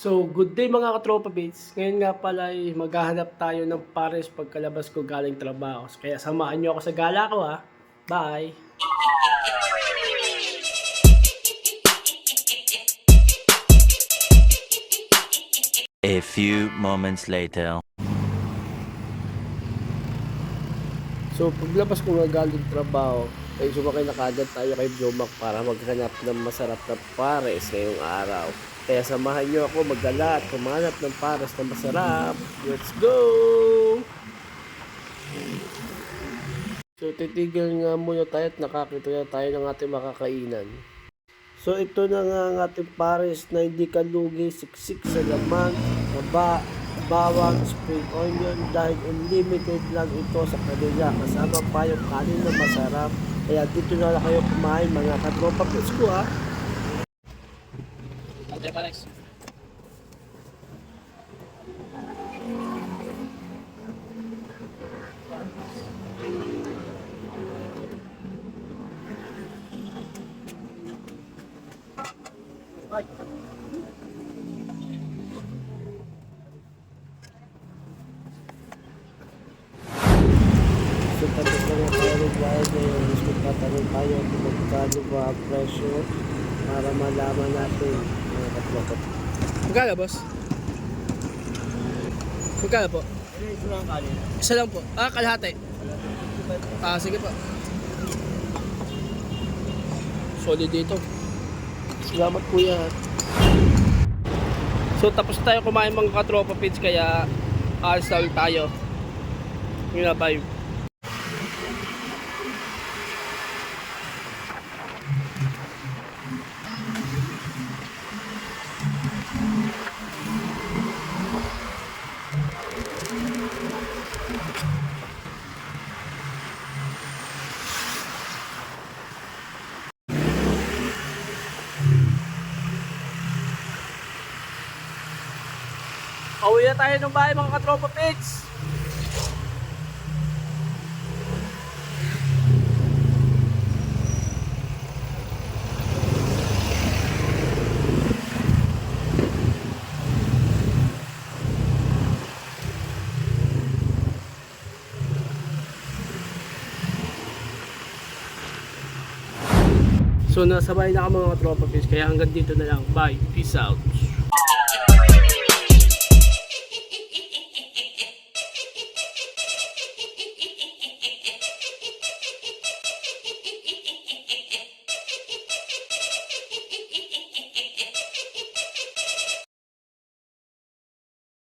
So, good day mga katropa mates. Ngayon nga pala ay maghahanap tayo ng pares pagkalabas ko galing trabaho. Kaya samahan nyo ako sa gala ko ha. Bye! A few moments later. So, paglabas ko nga galing trabaho, ay sumakay na kagad tayo kay Blomac para maghanap ng masarap na pares ngayong araw. Kaya samahan nyo ako magdala at kumanap ng pares na masarap. Let's go! So, titigil nga muna tayo at nakakita na tayo ng ating makakainan. So, ito na nga ang ating pares na hindi kalugi, siksik sa laman, bawang, spring onion dahil unlimited lang ito sa kanila. Kasama pa yung kanin na masarap. Kaya dito na lang kayo kumain mga katropa pits ko ha. So tapos na nga tayo nagbayad ngayon. Mas magtatanong tayo kung magkano ba ang presyo para malaman natin mga katropa. Magkano, boss? Magkano po? Isa lang po. Kalahati. Sige po. Solid dito. Salamat kuya. So, tapos tayo kumain mga katropa pits, kaya alis na ulit tayo. Yun na, bye. Pauwi na tayo ng bahay mga katropa pits. So nasabay na ka mga katropa pits, kaya hanggang dito na lang. Bye. Peace out.